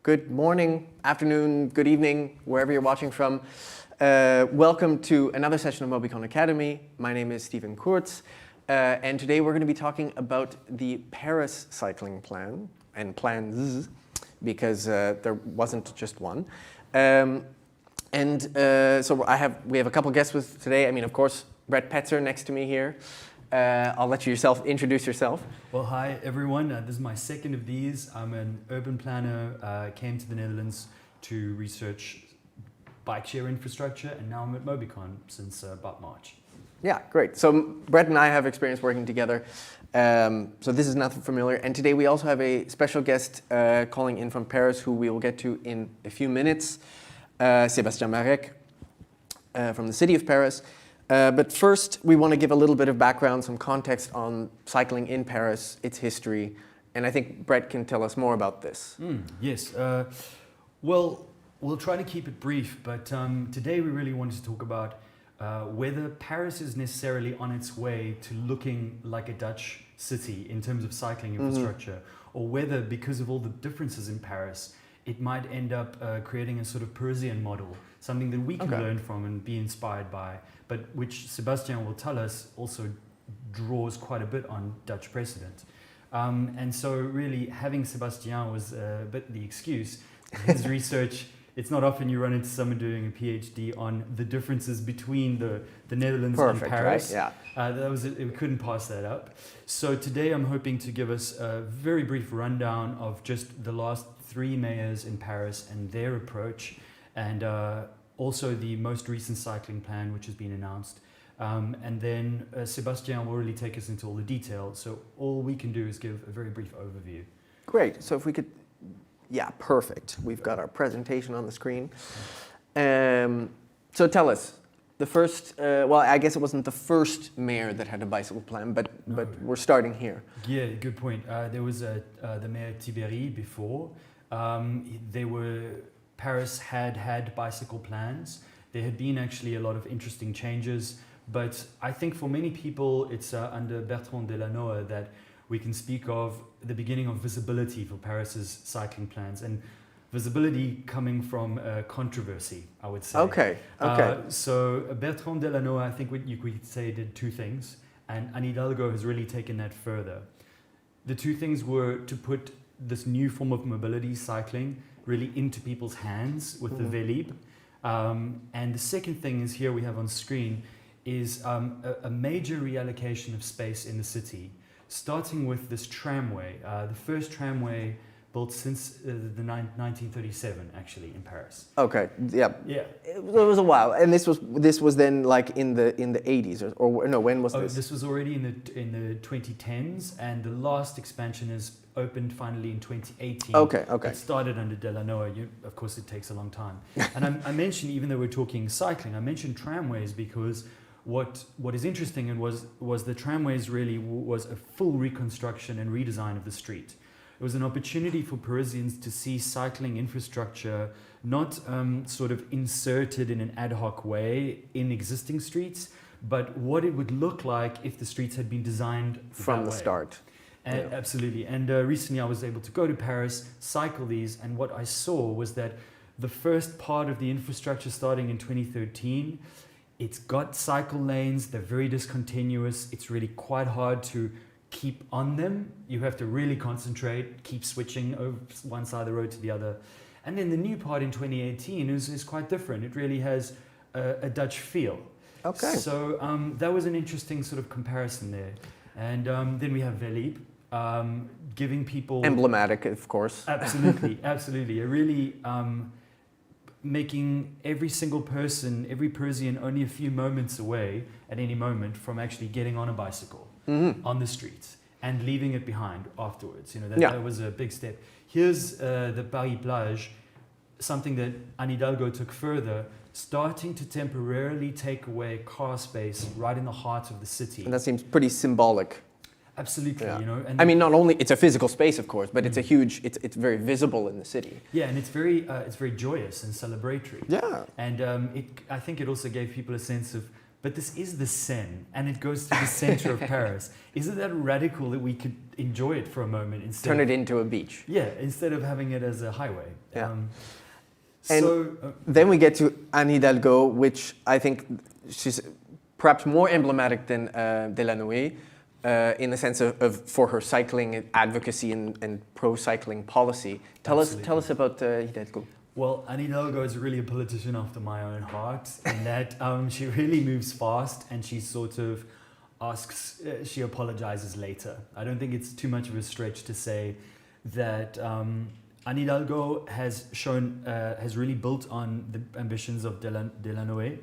Good morning, afternoon, good evening, wherever you're watching from. Welcome to another session of Mobycon Academy. My name is Stephen Kurz, and today we're going to be talking about the Paris cycling plan, and plans, because there wasn't just one. So we have a couple guests with today. I mean, of course, Brett Petzer next to me here. I'll let you introduce yourself. Well, hi everyone. This is my second of these. I'm an urban planner, came to the Netherlands to research bike share infrastructure, and now I'm at Mobycon since about March. Yeah, great. So Brett and I have experience working together, so this is nothing familiar. And today we also have a special guest calling in from Paris, who we will get to in a few minutes, Sébastien Marrec from the city of Paris. But first, we want to give a little bit of background, some context on cycling in Paris, its history, and I think Brett can tell us more about this. Yes. Well, we'll try to keep it brief, but today we really wanted to talk about whether Paris is necessarily on its way to looking like a Dutch city in terms of cycling infrastructure, or whether, because of all the differences in Paris, it might end up creating a sort of Parisian model, something that we can learn from and be inspired by, but which Sébastien will tell us also draws quite a bit on Dutch precedent. And so really having Sébastien was a bit the excuse. His research, it's not often you run into someone doing a PhD on the differences between the Netherlands and Paris. Right? Yeah. We couldn't pass that up. So today I'm hoping to give us a very brief rundown of just the last 3 mayors in Paris and their approach, and also the most recent cycling plan which has been announced. And then Sébastien will really take us into all the details. So all we can do is give a very brief overview. Great. So if we could, yeah, perfect. We've got our presentation on the screen. So tell us, the first, well, I guess it wasn't the first mayor that had a bicycle plan, but we're starting here. Yeah, good point. There was the mayor Tiberi before. Paris had bicycle plans. There had been actually a lot of interesting changes, but I think for many people it's under Bertrand Delanoë that we can speak of the beginning of visibility for Paris's cycling plans, and visibility coming from controversy, I would say. Okay. So Bertrand Delanoë, I think you could say, did 2 things, and Anne Hidalgo has really taken that further. The 2 things were to put this new form of mobility, cycling, really into people's hands with the Vélib. And the second thing is, here we have on screen, is a major reallocation of space in the city, starting with this tramway. The first tramway built since 1937, actually, in Paris. Okay, yeah. Yeah. It was a while, and this was then like in the 80s or no? When was this? This was already in the 2010s, and the last expansion is opened finally in 2018. Okay. It started under Delanoë. Of course, it takes a long time. And I mentioned, even though we're talking cycling, I mentioned tramways because what is interesting and was the tramways really was a full reconstruction and redesign of the street. It was an opportunity for Parisians to see cycling infrastructure not sort of inserted in an ad hoc way in existing streets, but what it would look like if the streets had been designed from the way. start. And, absolutely. And recently I was able to go to Paris, cycle these, and what I saw was that the first part of the infrastructure starting in 2013, it's got cycle lanes, they're very discontinuous, it's really quite hard to keep on them. You have to really concentrate, keep switching over one side of the road to the other. And then the new part in 2018 is quite different. It really has a Dutch feel. Okay. So that was an interesting sort of comparison there. And then we have Velib, giving people... Emblematic, of course. Absolutely, absolutely. A really making every single person, every Parisian only a few moments away at any moment from actually getting on a bicycle. On the streets and leaving it behind afterwards. That was a big step. Here's the Paris Plage, something that Anne Hidalgo took further, starting to temporarily take away car space right in the heart of the city. And that seems pretty symbolic. Absolutely, Yeah. And I mean, not only it's a physical space, of course, but it's a huge. It's very visible in the city. Yeah, and it's very joyous and celebratory. Yeah. And I think it also gave people a sense of, but this is the Seine, and it goes to the center of Paris. Isn't that radical that we could enjoy it for a moment instead? Turn it into a beach. Yeah, instead of having it as a highway. Yeah. And then we get to Anne Hidalgo, which I think she's perhaps more emblematic than Delanoë in the sense of for her cycling advocacy and pro-cycling policy. Tell us about Hidalgo. Well, Anne Hidalgo is really a politician after my own heart in that she really moves fast and she sort of she apologizes later. I don't think it's too much of a stretch to say that Anne Hidalgo has really built on the ambitions of Delanoë.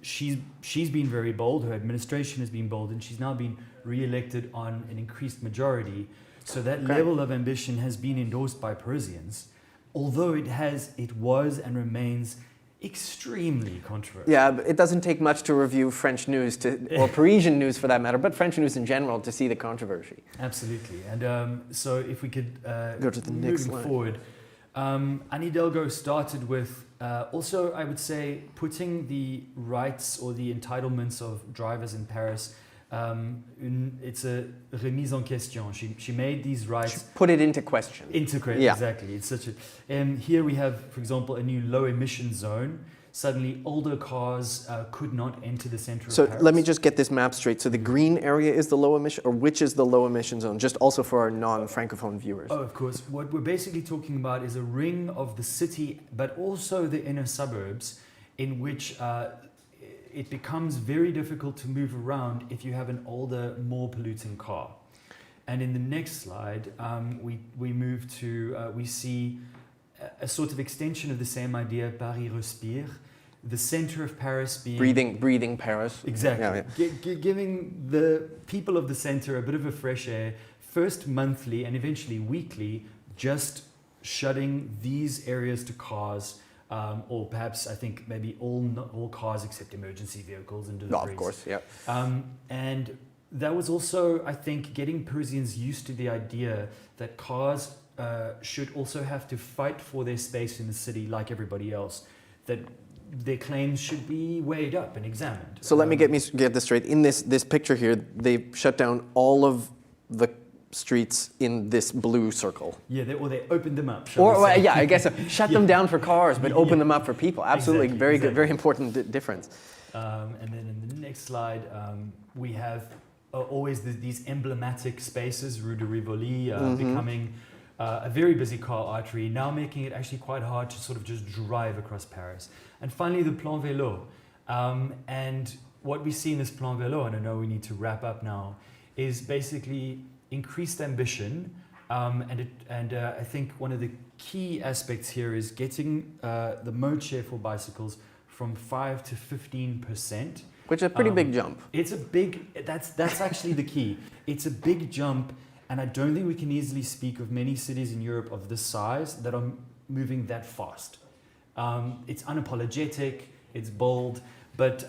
She's been very bold, her administration has been bold, and she's now been re-elected on an increased majority. So that level of ambition has been endorsed by Parisians. Although it was and remains extremely controversial. Yeah, but it doesn't take much to review French news or Parisian news for that matter, but French news in general to see the controversy. Absolutely. And so if we could go to the next slide. Moving forward, Anne Hidalgo started with also, I would say, putting the rights or the entitlements of drivers in Paris. It's a remise en question. She made these rights. She put it into question. Exactly. It's such a. Here we have, for example, a new low emission zone. Suddenly, older cars could not enter the center of Paris. So let me just get this map straight. So the green area is the low emission, or which is the low emission zone? Just also for our non-francophone viewers. Oh, of course. What we're basically talking about is a ring of the city, but also the inner suburbs, in which it becomes very difficult to move around if you have an older, more polluting car. And in the next slide, we move to, we see a sort of extension of the same idea, Paris respire, the center of Paris being... Breathing Paris. Exactly. Yeah. Giving the people of the center a bit of a fresh air, first monthly and eventually weekly, just shutting these areas to cars, or perhaps I think maybe all cars except emergency vehicles and deliveries. No, of course, yeah. And that was also, I think, getting Parisians used to the idea that cars should also have to fight for their space in the city like everybody else, that their claims should be weighed up and examined. So let me get this straight. In this picture here, they shut down all of the streets in this blue circle. Yeah, they opened them up. I guess shut them down for cars, but open them up for people. Absolutely, exactly, good, very important difference. And then in the next slide, we have always these emblematic spaces, Rue de Rivoli, becoming a very busy car artery, now making it actually quite hard to sort of just drive across Paris. And finally, the Plan Vélo. And what we see in this Plan Vélo, and I know we need to wrap up now, is basically increased ambition, I think one of the key aspects here is getting the mode share for bicycles from 5 to 15%. Which is a pretty big jump. It's a big, that's actually the key. It's a big jump, and I don't think we can easily speak of many cities in Europe of this size that are moving that fast. It's unapologetic, it's bold, but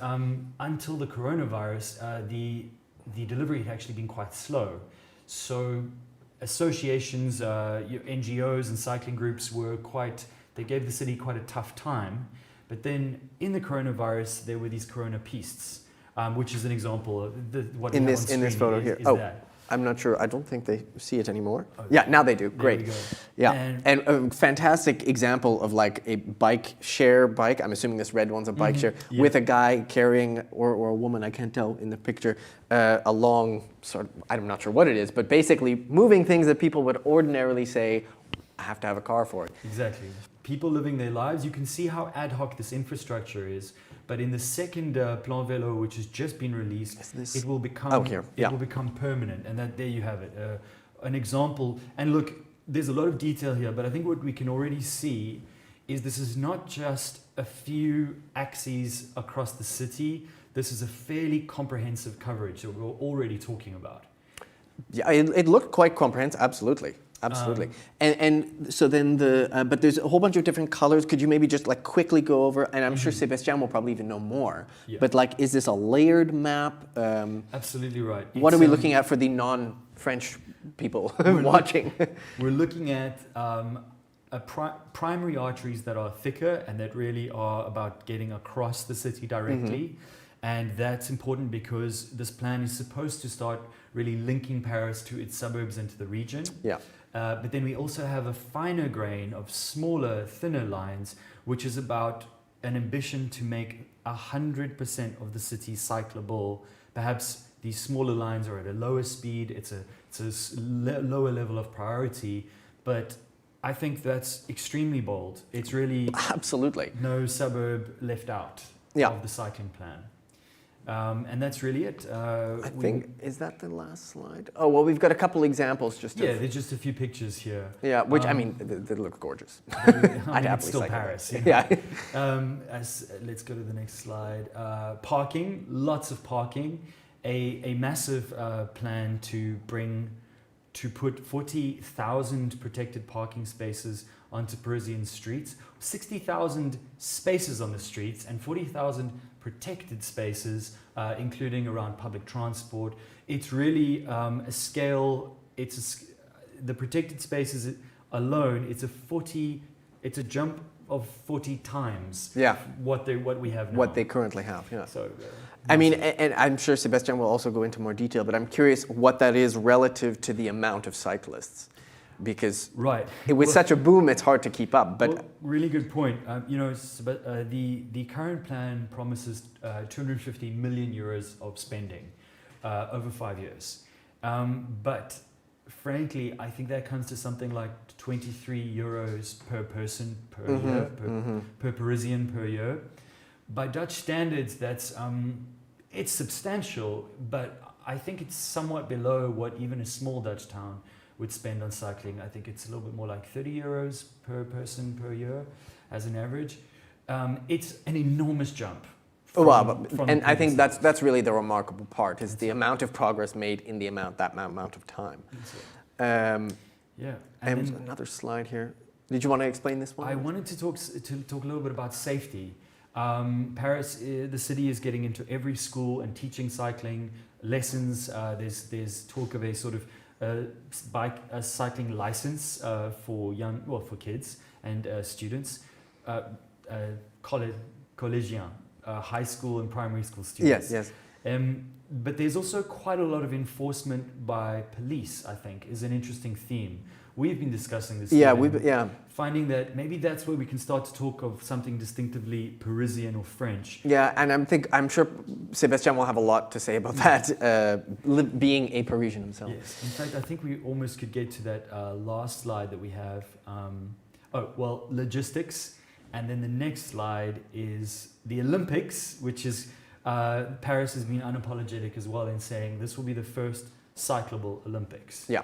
until the coronavirus, the delivery had actually been quite slow. So associations, NGOs and cycling groups they gave the city quite a tough time. But then in the coronavirus, there were these corona pistes, which is an example of what in we this have on in this screen photo is, here. is Oh, that. I'm not sure. I don't think they see it anymore. Okay. Yeah, now they do. There Great. we go. Yeah, and a fantastic example of like a share bike. I'm assuming this red one's a bike share with a guy carrying, or a woman, I can't tell in the picture, a long sort of, I'm not sure what it is, but basically moving things that people would ordinarily say, I have to have a car for it. Exactly. People living their lives. You can see how ad hoc this infrastructure is. But in the second Plan Vélo, which has just been released, it will become it will become permanent, and there you have it, an example. And look, there's a lot of detail here, but I think what we can already see is this is not just a few axes across the city. This is a fairly comprehensive coverage that we're already talking about. Yeah, it looked quite comprehensive. Absolutely. Absolutely. And so then but there's a whole bunch of different colors. Could you maybe just like quickly go over, and I'm sure Sébastien will probably even know more, but like, is this a layered map? Absolutely right. What are we looking at for the non-French people watching? We're looking at primary arteries that are thicker and that really are about getting across the city directly. And that's important because this plan is supposed to start really linking Paris to its suburbs and to the region. Yeah. But then we also have a finer grain of smaller, thinner lines, which is about an ambition to make 100% of the city cyclable. Perhaps these smaller lines are at a lower speed, it's a lower level of priority, but I think that's extremely bold. It's really absolutely no suburb left out of the cycling plan. And that's really it. I think, is that the last slide? Oh, well, we've got a couple examples just there's just a few pictures here. Yeah, which, I mean, they look gorgeous. It's still Paris. You know? Yeah. Let's go to the next slide. Parking, lots of parking. A massive plan to put 40,000 protected parking spaces onto Parisian streets, 60,000 spaces on the streets, and 40,000 protected spaces, including around public transport. It's really a scale. The protected spaces alone. It's a jump of 40 times. What we have now. What they currently have. Yeah. So. I mean, and I'm sure Sébastien will also go into more detail, but I'm curious what that is relative to the amount of cyclists. Because with such a boom, it's hard to keep up. But really good point. The current plan promises 250 million euros of spending over 5 years. But frankly, I think that comes to something like 23 euros per person per year, per Parisian per year. By Dutch standards, that's it's substantial, but I think it's somewhat below what even a small Dutch town would spend on cycling. I think it's a little bit more like 30 euros per person per year as an average. It's an enormous jump. And I think that's really the remarkable part, is the amount of progress made in that amount of time. And there's another slide here. Did you want to explain this one? I wanted to talk a little bit about safety. Paris, the city is getting into every school and teaching cycling lessons. There's talk of a sort of a cycling license for kids and students, collegians, high school and primary school students. Yes. But there's also quite a lot of enforcement by police, I think, is an interesting theme. We've been discussing this. Finding that maybe that's where we can start to talk of something distinctively Parisian or French. Yeah, and I'm sure Sébastien will have a lot to say about that, being a Parisian himself. Yes, in fact, I think we almost could get to that last slide that we have. Logistics, and then the next slide is the Olympics, which is Paris has been unapologetic as well in saying this will be the first cyclable Olympics. Yeah.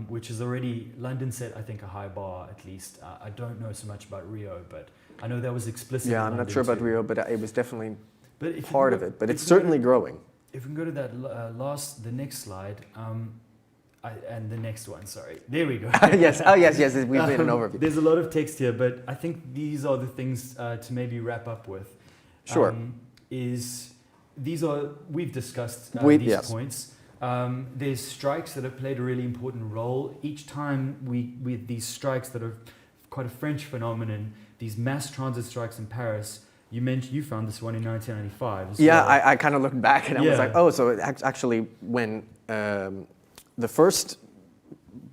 which is already, London set, I think, a high bar at least. I don't know so much about Rio, but I know that was explicit. Yeah, in I'm not London sure about too. Rio, but it was definitely But if you part go- of it. But if it's you go to- certainly growing. If we can go to that the next slide, and the next one, sorry. There we go. Yes, we've made an overview. There's a lot of text here, but I think these are the things to maybe wrap up with. Sure. We've discussed these Yes. points. There's strikes that have played a really important role. Each time with these strikes that are quite a French phenomenon, these mass transit strikes in Paris. You mentioned you found this one in 1995. As Yeah, well. I kind of looked back and I was Yeah. like, oh, so actually when the first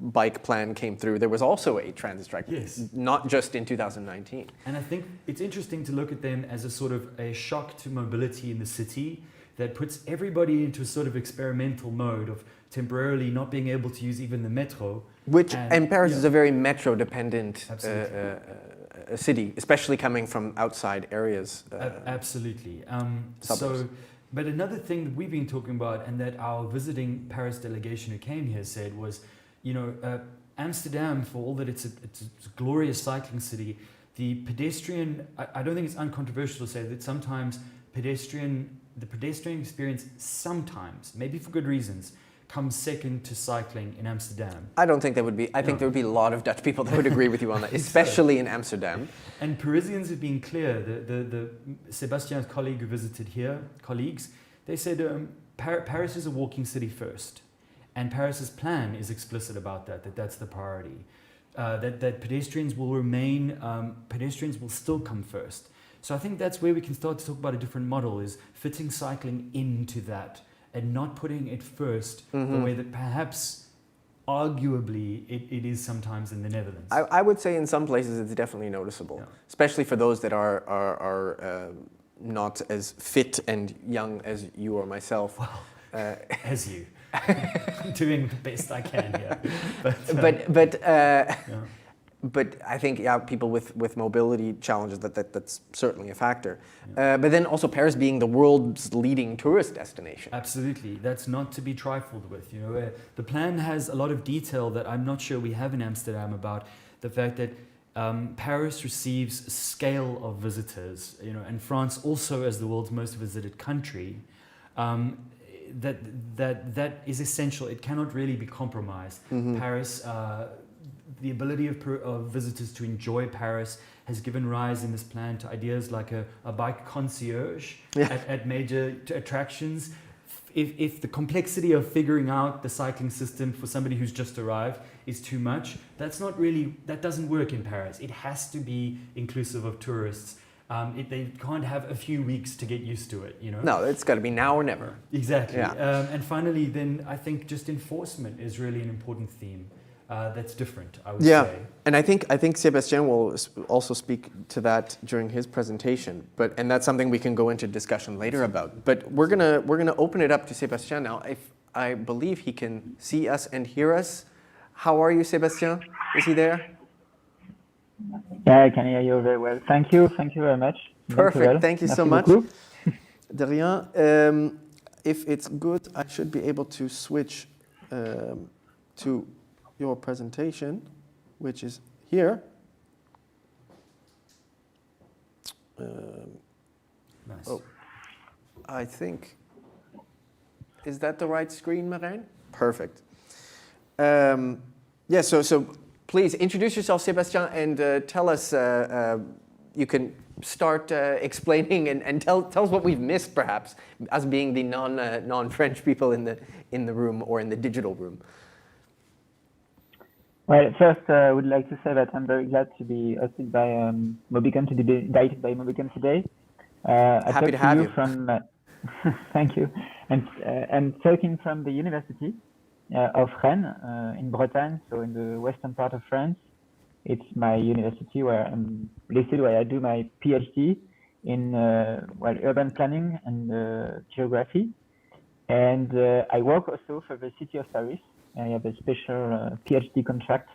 bike plan came through, there was also a transit strike. Yes. Not just in 2019. And I think it's interesting to look at them as a sort of a shock to mobility in the city that puts everybody into a sort of experimental mode of temporarily not being able to use even the metro. And Paris yeah. is a very metro-dependent Absolutely. city, especially coming from outside areas. Absolutely. Suburbs. But another thing that we've been talking about and that our visiting Paris delegation who came here said was, Amsterdam, for all that it's a glorious cycling city, the pedestrian, I don't think it's uncontroversial to say that sometimes the pedestrian experience sometimes, maybe for good reasons, comes second to cycling in Amsterdam. I don't think there would be. I think there would be a lot of Dutch people that would agree with you on that, especially in Amsterdam. And Parisians have been clear. The Sébastien's colleagues, they said Paris is a walking city first, and Paris's plan is explicit about that's the priority. That pedestrians will remain. Pedestrians will still come first. So I think that's where we can start to talk about a different model: is fitting cycling into that. And not putting it first the way that perhaps, arguably, it is sometimes in the Netherlands. I would say in some places it's definitely noticeable, especially for those that are not as fit and young as you or myself. Well, as you. I'm doing the best I can here. But I think people with mobility challenges that's certainly a factor. But then also Paris being the world's leading tourist destination. Absolutely, that's not to be trifled with. The plan has a lot of detail that I'm not sure we have in Amsterdam about the fact that Paris receives a scale of visitors. And France also as the world's most visited country. That is essential. It cannot really be compromised. Paris. The ability of visitors to enjoy Paris has given rise in this plan to ideas like a bike concierge at major attractions. If the complexity of figuring out the cycling system for somebody who's just arrived is too much, that doesn't work in Paris. It has to be inclusive of tourists. They can't have a few weeks to get used to it. No, it's got to be now or never. Exactly. Yeah. And finally, then I think just enforcement is really an important theme. That's different, I would say. Yeah, and I think Sébastien will also speak to that during his presentation. And that's something we can go into discussion later about. But we're gonna open it up to Sébastien now. I believe he can see us and hear us. How are you, Sébastien? Is he there? Yeah, I can hear you very well. Thank you very much. Perfect. Thank you so much. Beaucoup. De rien. If it's good, I should be able to switch to your presentation, which is here. Nice. Oh, I think, is that the right screen, Marijn? Perfect. So please introduce yourself, Sébastien, and tell us, you can start explaining and tell us what we've missed, perhaps, as being the non-French people in the room or in the digital room. Well, first, I would like to say that I'm very glad to be hosted by Mobycon, to be invited by Mobycon today. Happy to have you. Thank you. And I'm talking from the University of Rennes in Bretagne, so in the western part of France. It's my university where I'm listed, where I do my PhD in urban planning and geography. And I work also for the city of Paris. I have a special PhD contract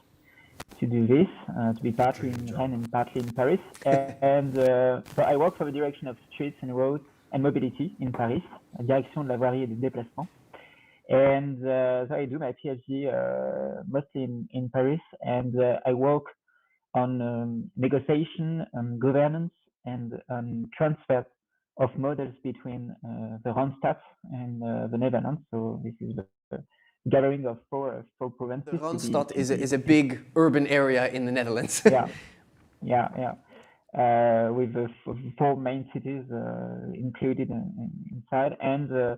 to do this, to be partly in Rennes and partly in Paris. So I work for the direction of streets and roads and mobility in Paris, direction de la voirie et des déplacements. And so I do my PhD mostly in Paris, and I work on negotiation, governance, and transfer of models between the Randstad and the Netherlands. So this is the gathering of four The provinces. Randstad is a big urban area in the Netherlands. Yeah. With the four main cities included inside, and the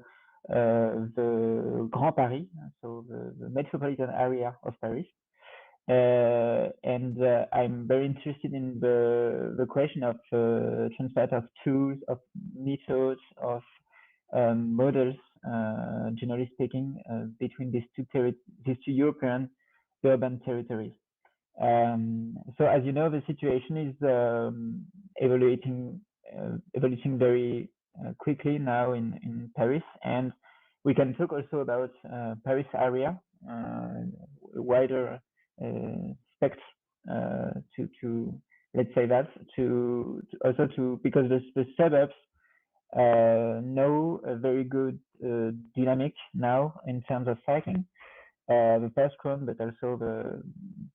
Grand Paris, so the metropolitan area of Paris. And I'm very interested in the question of transfer of tools, of methods, of models, generally speaking, between these two European urban territories. So as you know, the situation is evaluating very quickly now in Paris, and we can talk also about Paris area, wider spectrum to let's say that to because the suburbs know a very good dynamic now in terms of cycling. The Basque-Rhône, but also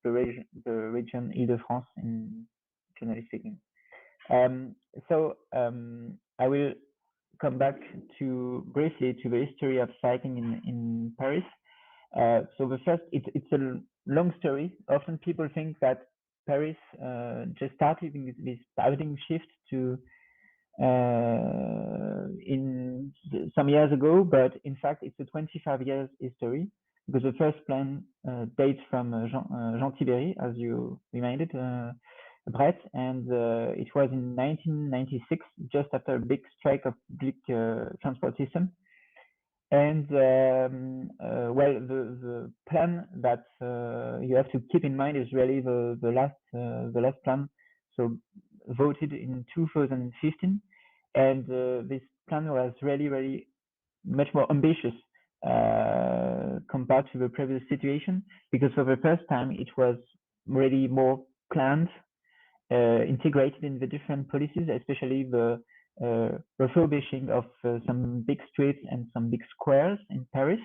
the region Île-de-France, in generally speaking. I will come back briefly to the history of cycling in Paris. So the first, it's a long story. Often people think that Paris just started this paradigm shift to in some years ago, but in fact it's a 25 years history, because the first plan dates from Jean Tibéry, as you reminded, Brett, and it was in 1996, just after a big strike of public transport system. And well, the plan that you have to keep in mind is really the last plan, so voted in 2015, and this plan was really much more ambitious compared to the previous situation, because for the first time it was really more planned, integrated in the different policies, especially the refurbishing of some big streets and some big squares in Paris,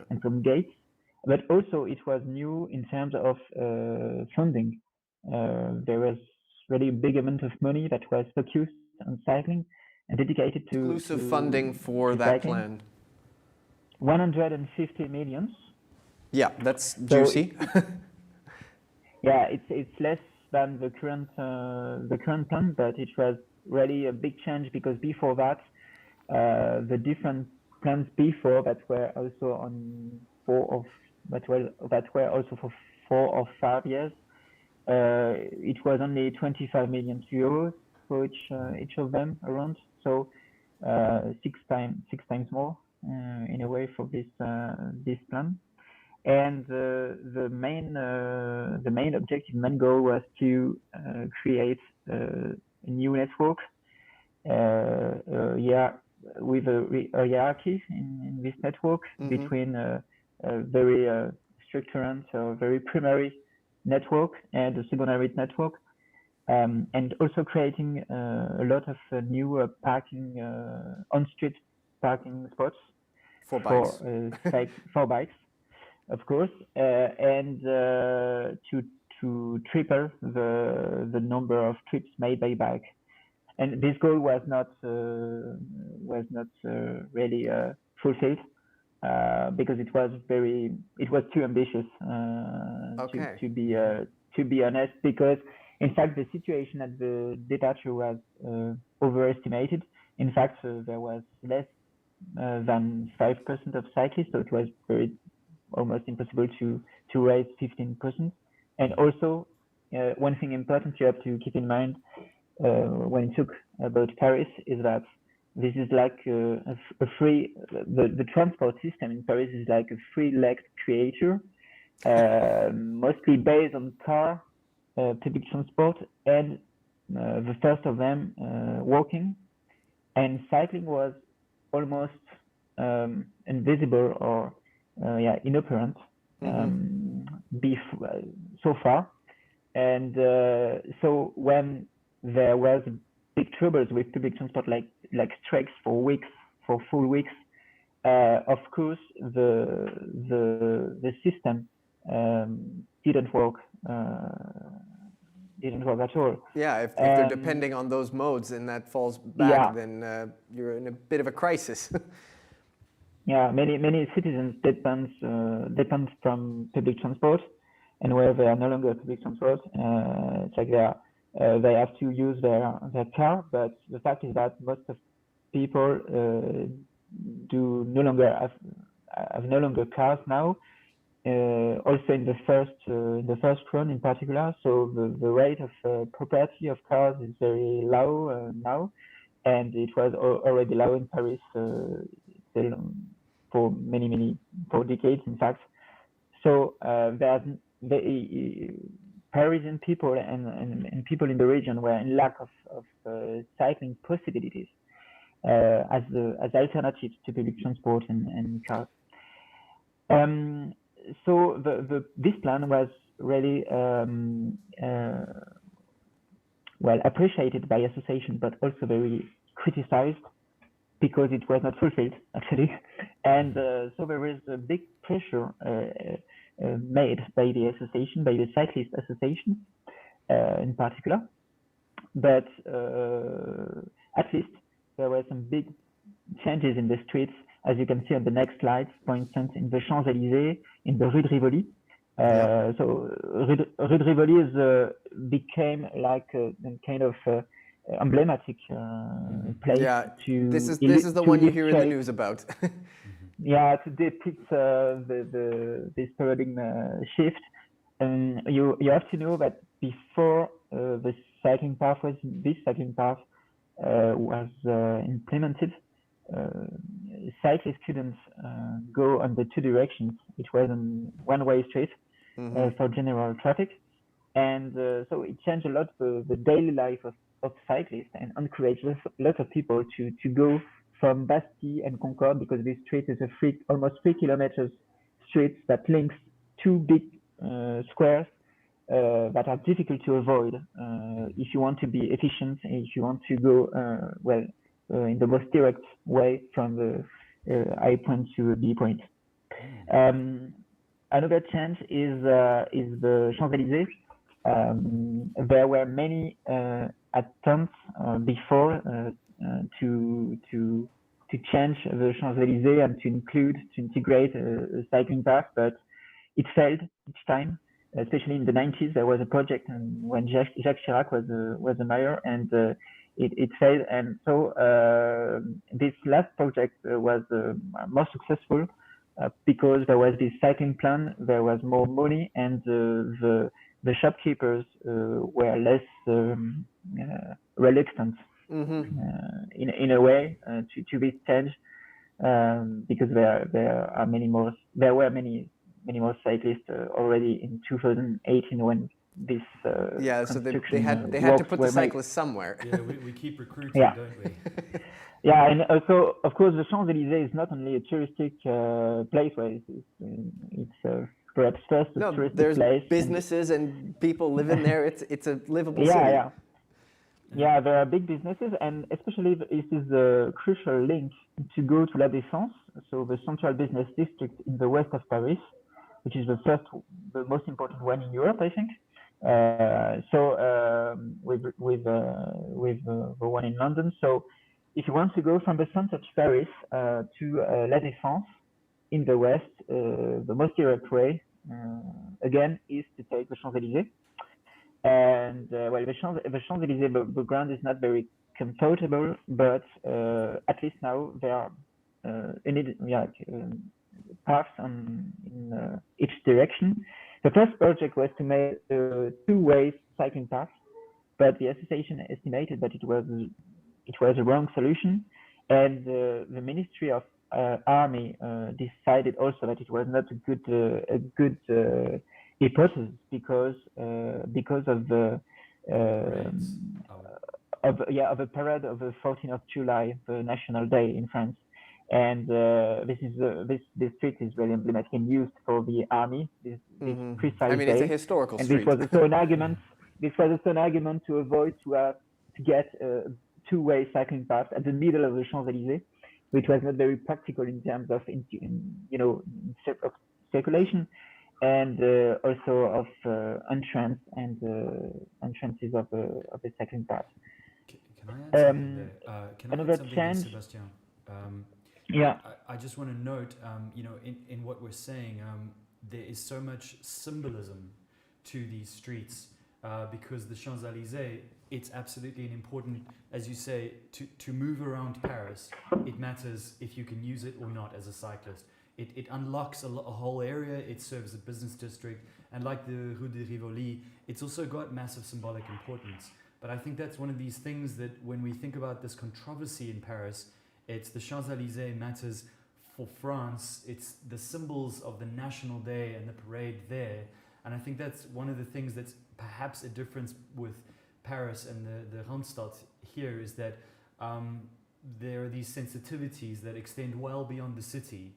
and some gates. But also it was new in terms of funding. There was really a big amount of money that was focused on cycling and dedicated to exclusive funding for that cycling. plan. 150 millions. Yeah, that's juicy. Yeah, it's less than the current plan, but it was really a big change, because before that, the different plans before that were also on that were also for 4 or 5 years. It was only 25 million euros for each of them around. So 6 times more in a way for this plan. And the main objective, main goal was to create a new network, with a hierarchy in this network, between a very structured, so very primary network and a secondary network, and also creating a lot of new parking on-street parking spots for bikes. For bikes, of course, and to triple the number of trips made by bike. And this goal was not really fulfilled, because it was too ambitious, to be honest, because in fact the situation at the departure was overestimated. In fact, there was less than 5% of cyclists, so it was almost impossible to raise 15%. And also, one thing important you have to keep in mind when you talk about Paris is that this is like the transport system in Paris is like a free-legged creature, mostly based on car, public transport, and the first of them walking, and cycling was almost invisible or inoperant so far. And so when there was big troubles with public transport, like strikes for full weeks, of course, the system didn't work. Didn't work at all. Yeah, if they're depending on those modes and that falls back, then you're in a bit of a crisis. Yeah, many citizens depend from public transport, and where they are no longer public transport, it's like they have to use their car. But the fact is that most of people do no longer have no longer cars now. Also in the first run in particular, so the rate of property of cars is very low now, and it was already low in Paris for for decades, in fact. So there's Parisian people and people in the region were in lack of cycling possibilities as alternatives to public transport and cars. So this plan was really well appreciated by association, but also very criticized because it was not fulfilled actually, and so there is a big pressure made by the association, by the cyclist association in particular, but at least there were some big changes in the streets, as you can see on the next slides, for instance, in the Champs-Élysées, in the Rue de Rivoli. So Rue de Rivoli became like a kind of emblematic place. Yeah, to this is the one you hear in the news about. Yeah, to depict this paradigm shift. You have to know that before this cycling path was implemented, cyclists couldn't go on the two directions. It was a one-way street for general traffic, and so it changed a lot the daily life of cyclists and encouraged lots of people to go from Bastille and Concorde, because this street is almost 3 kilometers street that links two big squares that are difficult to avoid if you want to be efficient and if you want to go in the most direct way from the A point to B point. Another change is the Champs-Élysées. There were many attempts before to change the Champs-Élysées and to integrate a cycling path, but it failed each time. Especially in the 90s, there was a project, and when Jacques Chirac was the mayor, and it failed. And so this last project was more successful because there was this cycling plan, there was more money, and the shopkeepers were less reluctant in a way to this change, because there were many more cyclists already in 2018 when this so they had to put the cyclists somewhere. Yeah, we keep recruiting, don't we? Yeah, and also, of course, the Champs-Élysées is not only a touristic place where it's perhaps first a touristic there's place. Businesses and people live in there. It's a livable city. Yeah, there are big businesses, and especially this is a crucial link to go to La Défense, so the central business district in the west of Paris, which is the most important one in Europe, I think. With the one in London. So if you want to go from the center of Paris to La Défense in the west, the most direct way, again, is to take the Champs-Élysées. And the Champs-Élysées, the ground is not very comfortable, but at least now there are paths in each direction. The first project was to make a two-way cycling path, but the association estimated that it was a wrong solution, and the Ministry of Army decided also that it was not a good hypothesis because of the of a parade of the 14th of July, the National Day in France. And this street is very emblematic and used for the army. This precise day. It's a historical street. And this was also an argument. This was also an argument to avoid to get a two-way cycling path at the middle of the Champs-Élysées. which was not very practical in terms of of circulation, and also of entrance and entrances of the second part. Can I add something there? Can I Another add something change, there, Sébastien? yeah, I just want to note, in what we're saying, there is so much symbolism to these streets because the Champs-Élysées, it's absolutely an important, as you say, to move around Paris, it matters if you can use it or not as a cyclist. It unlocks a whole area, it serves a business district, and like the Rue de Rivoli, it's also got massive symbolic importance. But I think that's one of these things that when we think about this controversy in Paris, it's the Champs-Élysées matters for France, it's the symbols of the National Day and the parade there. And I think that's one of the things that's perhaps a difference with Paris and the Randstad here is that there are these sensitivities that extend well beyond the city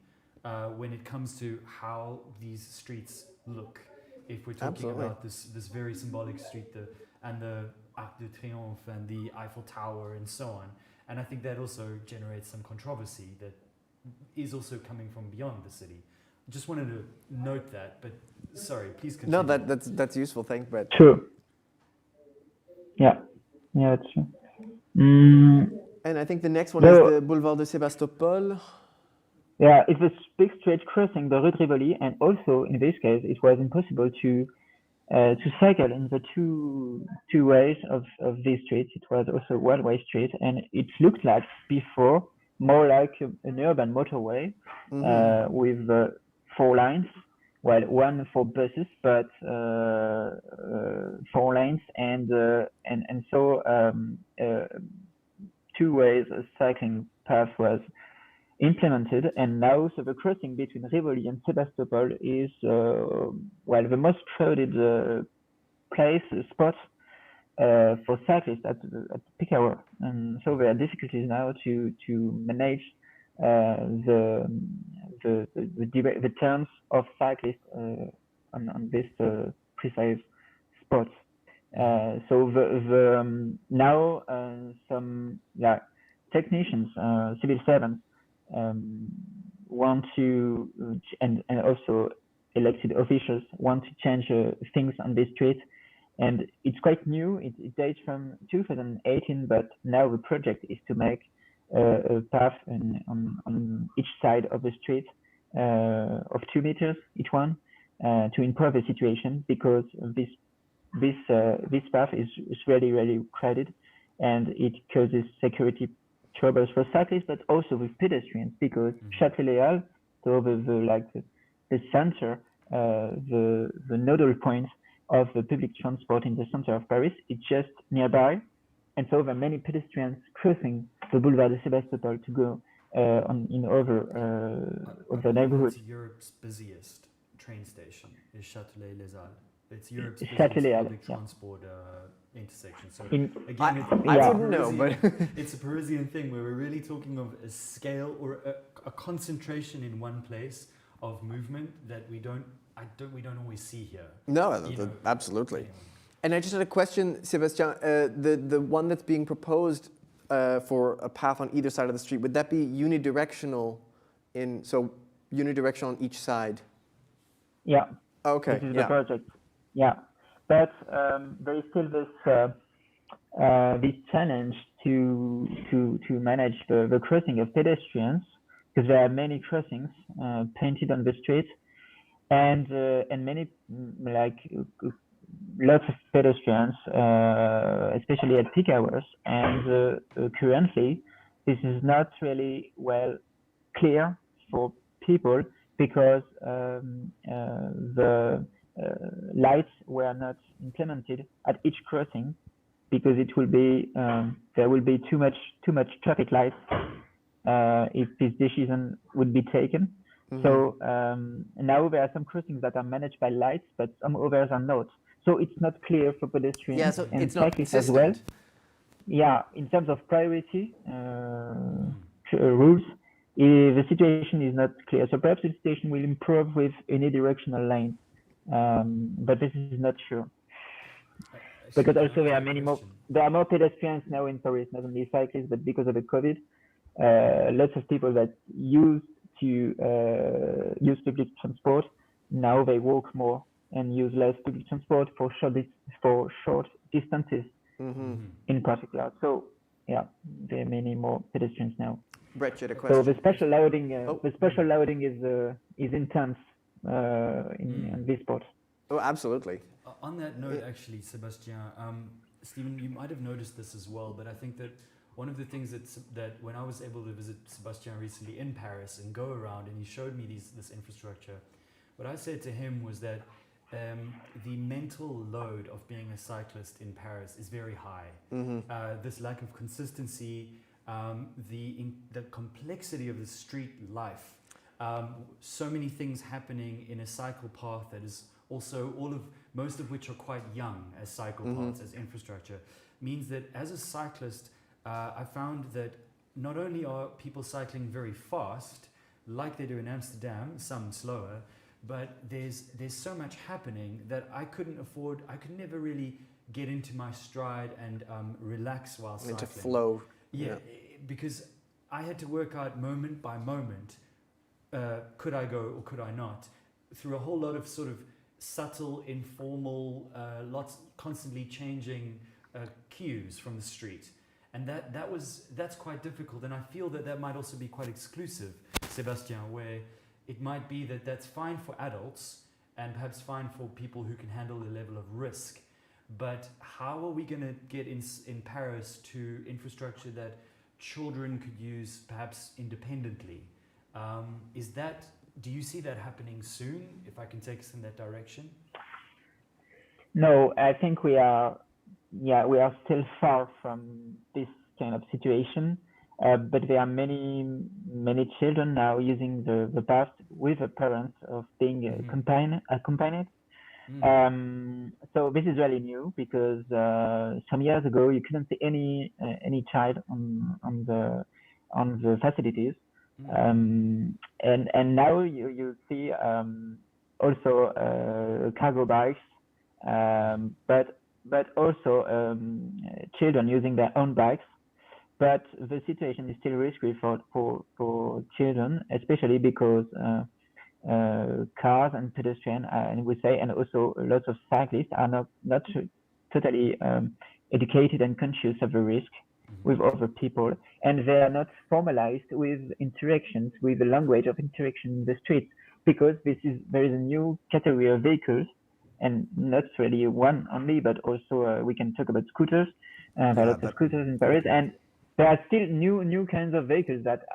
when it comes to how these streets look. If we're talking about this very symbolic street and the Arc de Triomphe and the Eiffel Tower and so on. And I think that also generates some controversy that is also coming from beyond the city. Just wanted to note that, but sorry, please continue. No, that's useful. Thanks, Brett. True. Yeah, that's true. And I think the next one is the Boulevard de Sébastopol. Yeah, it's a big street crossing the Rue de Rivoli, and also in this case, it was impossible to cycle in the two ways of this street. It was also a one-way street, and it looked like before more like an urban motorway with 4 lanes. Well, one for buses, but 4 lanes, and so 2 ways a cycling path was implemented, and now so the crossing between Rivoli and Sebastopol is the most crowded spot for cyclists at peak hour, and so there are difficulties now to manage the turns of cyclists on this precise spot. So now some technicians, civil servants, want to, and also elected officials want to change things on this street, and it's quite new. It dates from 2018, but now the project is to make a path on each side of the street of 2 meters each one to improve the situation, because this path is really, really crowded, and it causes security troubles for cyclists, but also with pedestrians, because Châtelet-Léal, so the center, the nodal point of the public transport in the center of Paris, it's just nearby, and so there are many pedestrians crossing the Boulevard de Sébastopol to go over the neighborhood. It's Europe's busiest train station is Châtelet-Les Halles. It's Europe's busiest public transport intersection. So again, I wouldn't know, but it's a Parisian thing where we're really talking of a scale or a concentration in one place of movement that we don't always see here. No, absolutely. Anyway. And I just had a question, Sébastien. The one that's being proposed for a path on either side of the street, would that be unidirectional? Unidirectional on each side? Yeah. Okay. This is the project. Yeah, but there is still this challenge to manage the crossing of pedestrians, because there are many crossings painted on the street, and many lots of pedestrians, especially at peak hours. And currently, this is not really well clear for people, because the lights were not implemented at each crossing, because it will be there will be too much traffic lights if this decision would be taken. So now there are some crossings that are managed by lights, but some others are not. So it's not clear for pedestrians and cyclists as well. Yeah, in terms of priority rules, the situation is not clear. So perhaps the situation will improve with unidirectional lanes. But this is not sure, because also there are more pedestrians now in Paris, not only cyclists, but because of the COVID, lots of people that used to use public transport, now they walk more and use less public transport for short distances in particular. So yeah, there are many more pedestrians now. Brett, you had a question. So the special loading is intense in this sport. Oh, absolutely. On that note, actually, Sébastien, Stephen, you might have noticed this as well, but I think that one of the things that when I was able to visit Sébastien recently in Paris and go around, and he showed me this infrastructure, what I said to him was that the mental load of being a cyclist in Paris is very high. This lack of consistency, the complexity of the street life, so many things happening in a cycle path that is also most of which are quite young as cycle paths, as infrastructure, means that as a cyclist, I found that not only are people cycling very fast, like they do in Amsterdam, some slower, but there's so much happening that I could never really get into my stride and relax while cycling. Into flow. Yeah, because I had to work out moment by moment, could I go or could I not, through a whole lot of sort of subtle, informal, constantly changing cues from the street. And that's quite difficult, and I feel that might also be quite exclusive, Sébastien, where it might be that that's fine for adults and perhaps fine for people who can handle the level of risk. But how are we going to get in Paris to infrastructure that children could use perhaps independently? Do you see that happening soon, if I can take us in that direction? No, I think we are still far from this kind of situation. But there are many children now using the path with the parents of being accompanied. So this is really new, because some years ago you couldn't see any child on the facilities, and now you see also cargo bikes, but also children using their own bikes. But the situation is still risky for children, especially because cars and pedestrians, and we say, and also lots of cyclists are not totally educated and conscious of the risk with other people, and they are not formalized with interactions, with the language of interaction in the streets, because there is a new category of vehicles, and not really one only, but also we can talk about scooters. There are lots of scooters in Paris, and there are still new kinds of vehicles that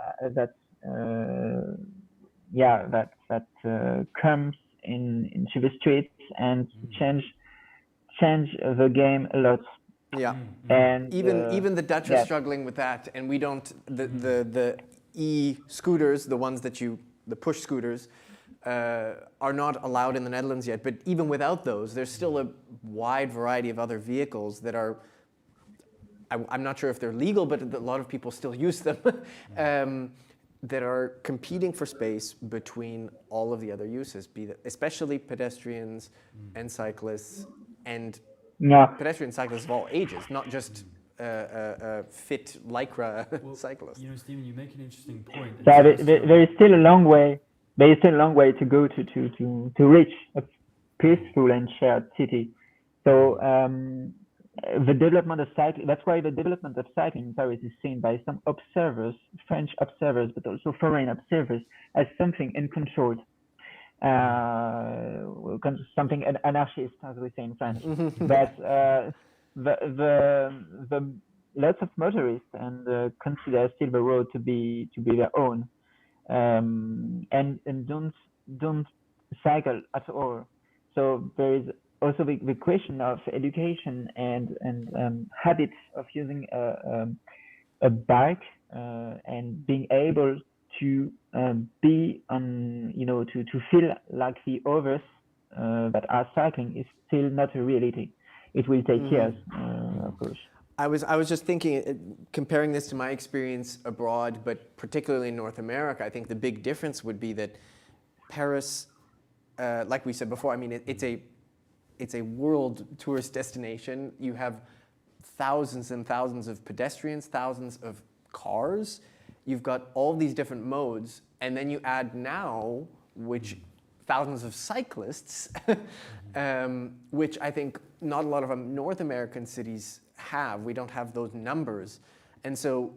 comes into the streets and change the game a lot. Yeah, and even the Dutch are struggling with that, and we don't. The e-scooters, the ones the push scooters, are not allowed in the Netherlands yet. But even without those, there's still a wide variety of other vehicles that are. I'm not sure if they're legal, but a lot of people still use them, that are competing for space between all of the other uses, especially pedestrians and cyclists, and pedestrian cyclists of all ages, not just fit lycra cyclists. You know, Stephen, you make an interesting point. Yeah, there is still a long way. There is still a long way to go to reach a peaceful and shared city. So. The development of cycling, that's why the development of cycling in Paris is seen by some observers, French observers, but also foreign observers, as something uncontrolled, something anarchist, as we say in French. But the lots of motorists and consider still the road to be their own, and don't cycle at all. So there is also the question of education and habits of using a bike and being able to be on, to feel like the others that are cycling is still not a reality. It will take years, of course. I was just thinking, comparing this to my experience abroad, but particularly in North America, I think the big difference would be that Paris, like we said before, I mean, it's a world tourist destination. You have thousands and thousands of pedestrians, thousands of cars. you've got all these different modes, and then you add now, which thousands of cyclists, which I think not a lot of North American cities have. We don't have those numbers. And so,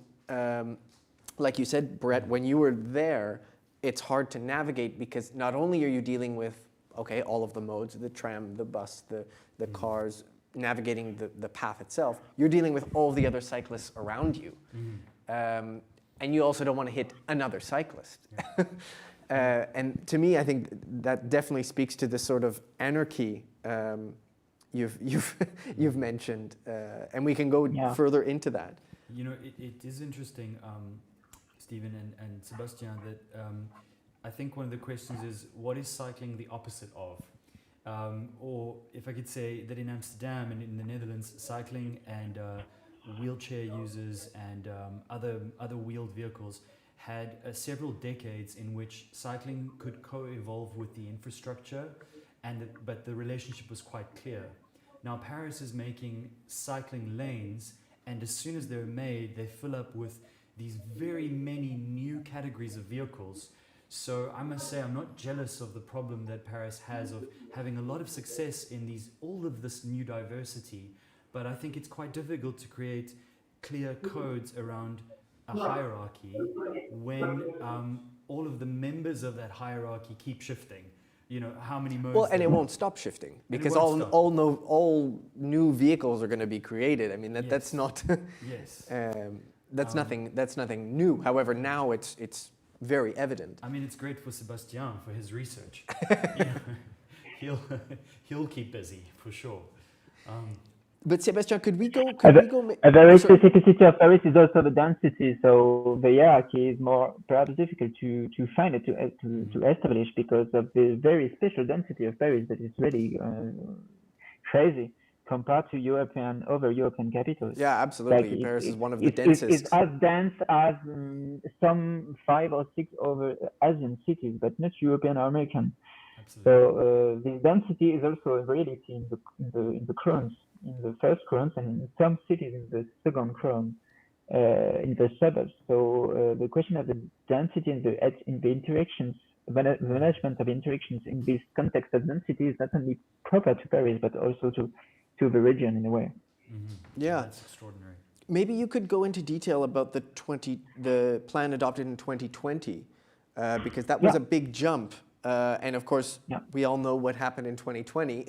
like you said, Brett, when you were there, it's hard to navigate because not only are you dealing with, okay, all of the modes, the tram, the bus, the cars, navigating the path itself, you're dealing with all the other cyclists around you. And you also don't want to hit another cyclist. And to me, I think that definitely speaks to the sort of anarchy you've mentioned, and we can go further into that. You know, it is interesting, Stephen and Sébastien, that I think one of the questions is, what is cycling the opposite of? Or if I could say that in Amsterdam and in the Netherlands, cycling and wheelchair users and other wheeled vehicles had several decades in which cycling could co-evolve with the infrastructure, but the relationship was quite clear. Now Paris is making cycling lanes, and as soon as they're made, they fill up with these very many new categories of vehicles. So I must say I'm not jealous of the problem that Paris has of having a lot of success in all of this new diversity, but I think it's quite difficult to create clear codes around a hierarchy when all of the members of that hierarchy keep shifting. You know, how many modes... Well, and it won't stop shifting because all new vehicles are going to be created. I mean, that's not... Yes. That's nothing new. However, now it's very evident. I mean, it's great for Sébastien for his research. You know, he'll keep busy for sure. But Sébastien, could we go? A very specificity of Paris is also the density. So the hierarchy is more perhaps difficult to find it to establish because of the very special density of Paris that is really crazy compared to other European capitals. Yeah, absolutely. Like Paris is one of the densest. It's as dense as some 5 or 6 other Asian cities, but not European or American. Absolutely. So the density is also a reality in the crowns, in the first crowns, and in some cities in the second crown, in the suburbs. So the question of the density in the interactions, the management of interactions in this context of density is not only proper to Paris, but also to the region in a way. Mm-hmm. Yeah, that's extraordinary. Maybe you could go into detail about the plan adopted in 2020, because that was a big jump. And of course, we all know what happened in 2020,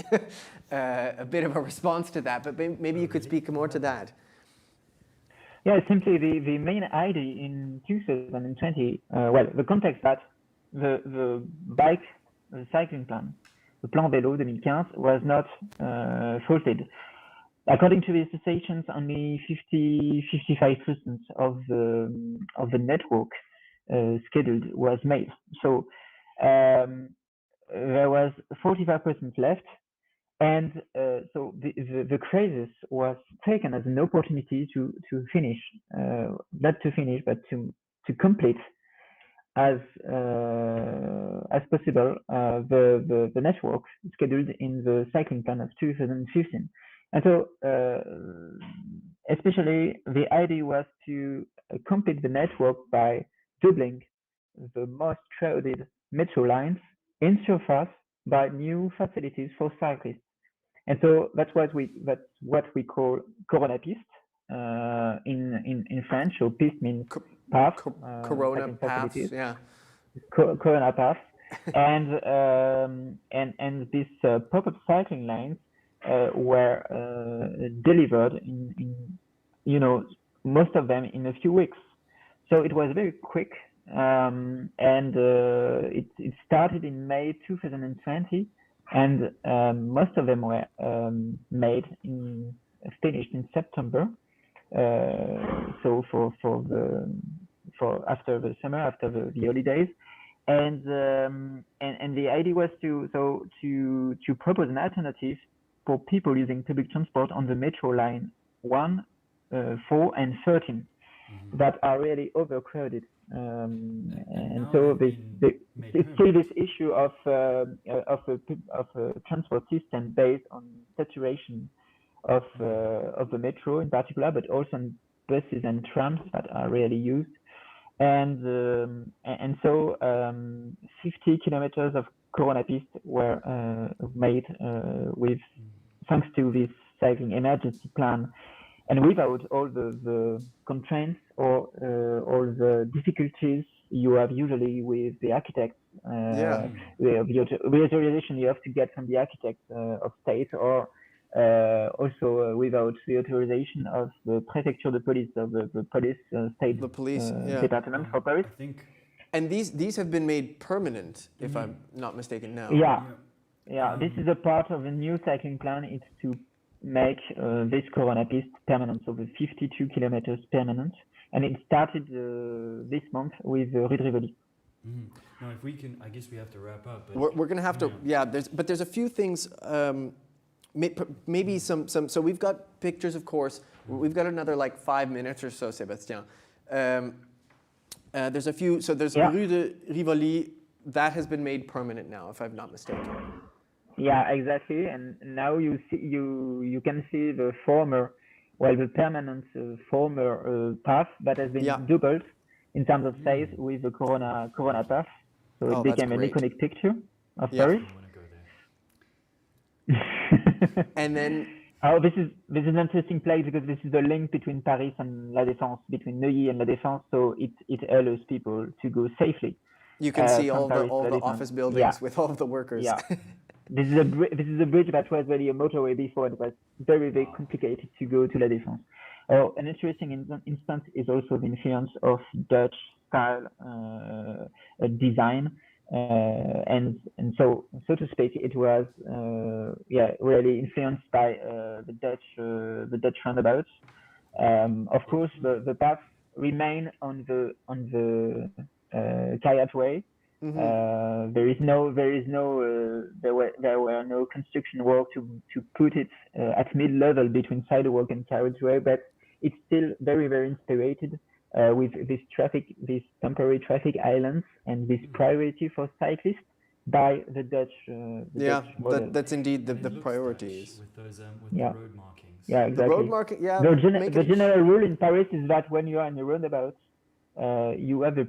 a bit of a response to that, but maybe you could speak more to that. Yeah, simply the main idea in 2020, the context that the cycling plan, the Plan Vélo 2015, was not fulfilled. According to the associations, only 55% of the network scheduled was made. So there was 45% left, and so the crisis was taken as an opportunity to finish, not to finish, but to complete as possible the network scheduled in the cycling plan of 2015. And so, especially the idea was to complete the network by doubling the most crowded metro lines in surface by new facilities for cyclists. And so that's what we call Corona piste in French. So piste means path. Corona paths, yeah. Corona paths, and these pop-up cycling lanes were delivered in most of them in a few weeks. So it was very quick, and it started in May 2020, and most of them were finished in September. So for after the summer, after the holidays, and the idea was to propose an alternative for people using public transport on the metro line 1, 4, and 13 that are really overcrowded. And so still this issue of a transport system based on saturation of the metro in particular, but also on buses and trams that are rarely used. and so 50 kilometers of Corona piste were made with thanks to this cycling emergency plan, and without all the constraints or all the difficulties you have usually with the architects, the authorization you have to get from the architect of state, or also without the authorization of the préfecture de police, of the police state department for Paris. I think. And these have been made permanent, if I'm not mistaken now. Yeah. This is a part of a new cycling plan. It's to make this Corona piste permanent, so the 52 kilometers permanent. And it started this month with Rue de Rivoli. Now, if we can, I guess we have to wrap up. But we're going to have to, there's a few things, maybe some. So we've got pictures, of course. We've got another like 5 minutes or so, Sébastien. There's a few, so there's Rue de Rivoli, that has been made permanent now, if I'm not mistaken. Yeah, exactly. And now you can see the former, the permanent former path that has been doubled in terms of size with the Corona path. So it became an iconic picture of Paris. I want to go there. And then. This is an interesting place because this is the link between Paris and La Défense, between Neuilly and La Défense. So it allows people to go safely. You can see all Paris the office buildings with all of the workers. Yeah. This is a bridge that was really a motorway before. It was very, very complicated to go to La Défense. An interesting instance is also the influence of Dutch style design, and so to speak, it was really influenced by the Dutch roundabouts. Of course, the path remain on the Carriage Way. There were no construction work to put it at mid-level between sidewalk and carriageway, but it's still very, very inspired with these temporary traffic islands and this priority for cyclists by the Dutch. Dutch model. That's indeed the priorities. With those the road markings. Yeah, exactly. The road marking, The general rule in Paris is that when you are in a roundabout, you have you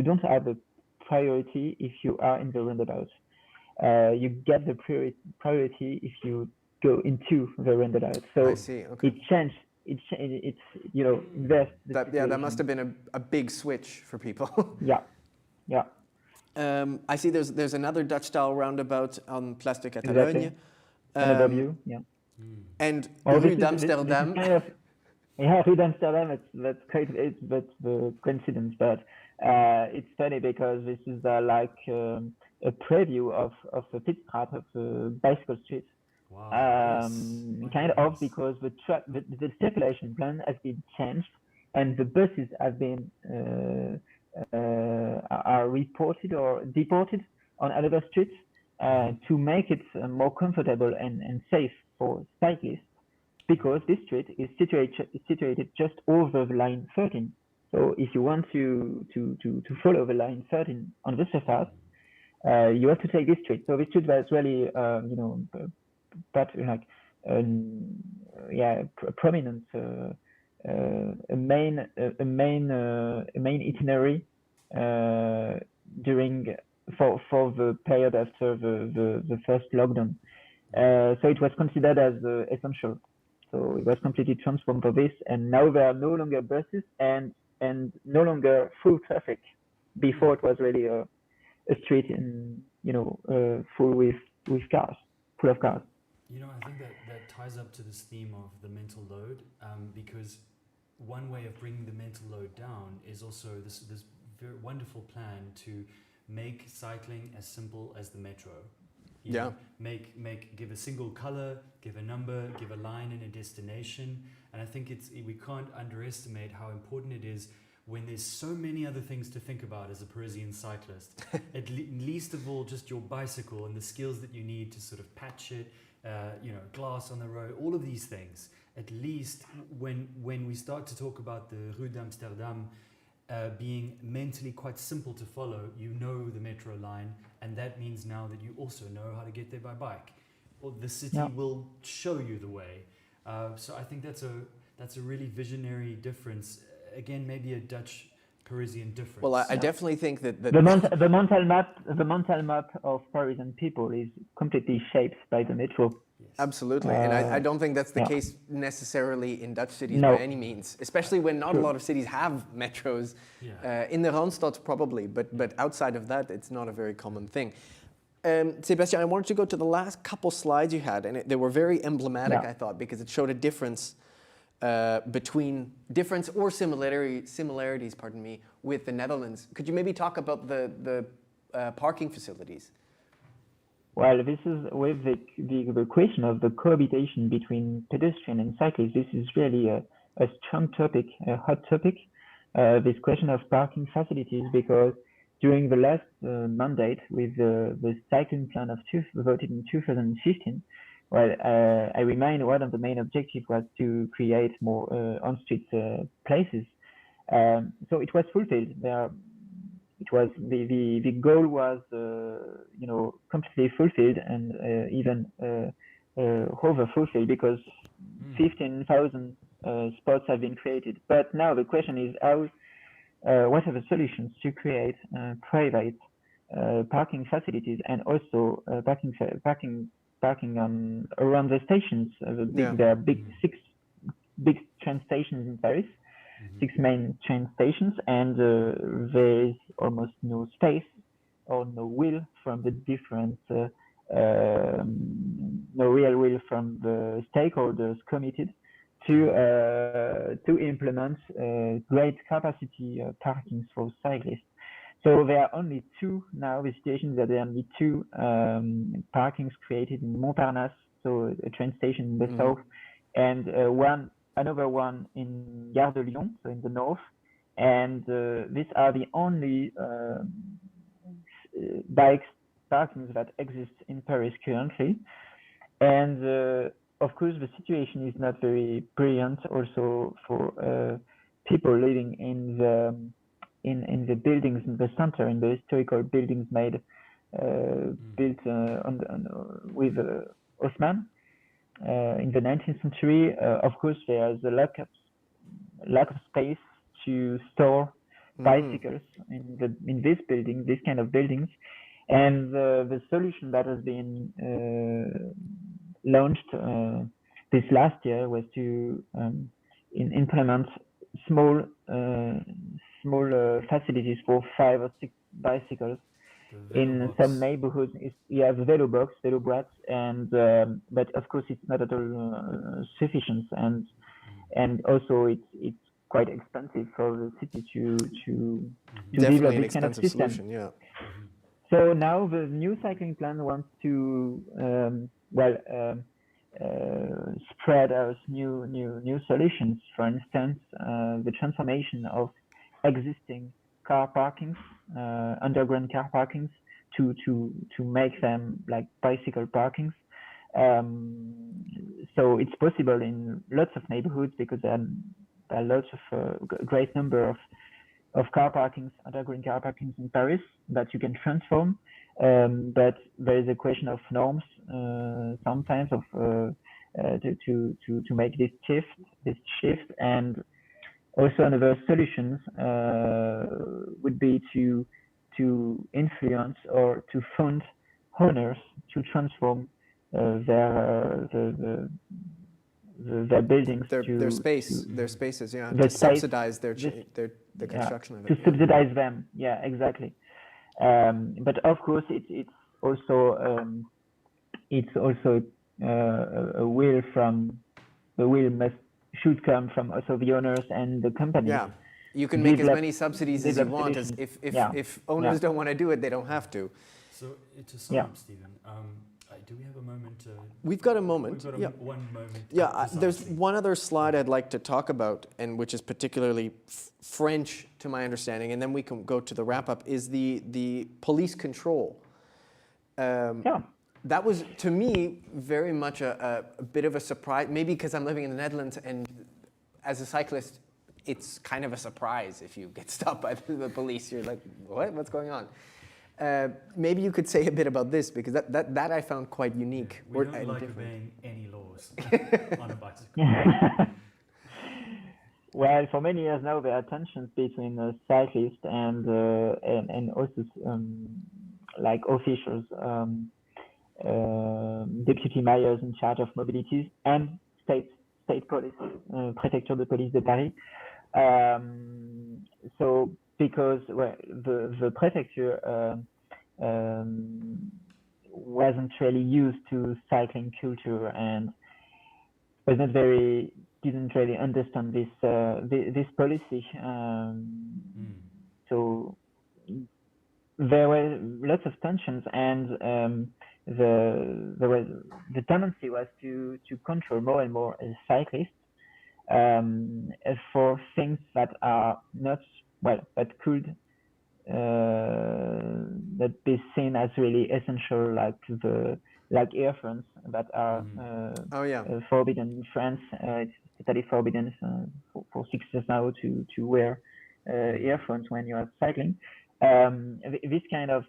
don't have the priority if you are in the roundabout. You get the priority if you go into the roundabout. So I see. Okay. It changed. It's invest. That must have been a big switch for people. Yeah. I see. There's another Dutch style roundabout on Place de Catalogne. Another view. Yeah. And Rue d'Amsterdam. Rue d'Amsterdam. That's quite. That's the coincidence, but it's funny because this is like a preview of the Pitstraat, of the bicycle street. Wow. Kind of, because the circulation plan has been changed and the buses have been are reported or deported on another streets to make it more comfortable and safe for cyclists, because this street is situated just over the line 13. So if you want to follow the line 13 on the surface, you have to take this street. So this street was really but like prominent a main itinerary during for the period after the first lockdown. So it was considered as essential. So it was completely transformed for this, and now there are no longer buses and no longer full traffic. Before it was really a street full with cars, full of cars. I think that ties up to this theme of the mental load, because one way of bringing the mental load down is also this very wonderful plan to make cycling as simple as the metro. Give a single color, give a number, give a line and a destination, and I think we can't underestimate how important it is when there's so many other things to think about as a Parisian cyclist. At least of all, just your bicycle and the skills that you need to sort of patch it. Glass on the road, all of these things. At least when we start to talk about the Rue d'Amsterdam being mentally quite simple to follow, you know the metro line, and that means now that you also know how to get there by bike. Well, the city will show you the way. So I think that's a really visionary difference, again, maybe a Dutch Parisian difference. Well, I definitely think that The mental map of Parisian people is completely shaped by the metro. Yes. absolutely, and I don't think that's the case necessarily in Dutch cities No. by any means, especially when not a lot of cities have metros. In the Randstad probably, but outside of that, it's not a very common thing. Sébastien, I wanted to go to the last couple slides you had, and they were very emblematic, I thought, because it showed a difference between similarities, pardon me, with the Netherlands. Could you maybe talk about the parking facilities? Well, this is with the question of the cohabitation between pedestrian and cyclists. This is really a strong topic, a hot topic. This question of parking facilities, because during the last mandate with the cycling plan voted in 2015, well, I remind one of the main objectives was to create more on-street places. So it was fulfilled. It was the goal was completely fulfilled and even over fulfilled, because 15,000 spots have been created. But now the question is what are the solutions to create private parking facilities and also parking around the stations. There are six big train stations in Paris. 6 main train stations, and there is almost no space or no will from the different, no real will from the stakeholders committed to implement great capacity parkings for cyclists. So there are only two now. The situation is that there are only two parkings created in Montparnasse, so a train station in the south, and another one in Gare de Lyon, so in the north. And these are the only bike parkings that exist in Paris currently. And of course, the situation is not very brilliant also for people living in the buildings in the center, in the historical buildings built with Haussmann in the 19th century. Of course, there's a lack of space to store bicycles in this building, this kind of buildings. And the solution that has been launched this last year was to implement small facilities for 5 or 6 bicycles in some neighborhoods. You have Velo box, Velo boîte, and but of course it's not at all sufficient, and also it's quite expensive for the city to develop this kind of system. Solution, yeah. So now the new cycling plan wants to spread out new solutions. For instance, the transformation of existing car parkings, underground car parkings, to make them like bicycle parkings. So it's possible in lots of neighborhoods, because there are lots of great number of car parkings, underground car parkings in Paris that you can transform. But there is a question of norms sometimes of to make this shift, and also another solutions would be to influence or to fund owners to transform their buildings, their spaces, yeah, to subsidize the construction of it. To subsidize them, yeah, exactly. But of course, it's also a will from the will should come from also the owners and the companies. Yeah, you can make as many subsidies as you want. As if owners don't want to do it, they don't have to. So to sum up, Stephen, do we have a moment? We've got a moment. We've got one moment. Yeah, there's one other slide I'd like to talk about, and which is particularly French to my understanding, and then we can go to the wrap up, is the police control. That was, to me, very much a bit of a surprise, maybe because I'm living in the Netherlands, and as a cyclist, it's kind of a surprise if you get stopped by the police. You're like, what? What's going on? Maybe you could say a bit about this, because that I found quite unique. We don't like obeying any laws on a bicycle. Well, for many years now, there are tensions between cyclists and also like officials, deputy mayors in charge of mobilities, and state police, Préfecture de Police de Paris. So because well, the prefecture wasn't really used to cycling culture and was not very didn't really understand this policy. So there were lots of tensions, and the tendency was to control more and more cyclists for things that are not well, that could that be seen as really essential, like earphones that are forbidden in France. It's totally forbidden for 6 years now to wear earphones when you are cycling. This kind of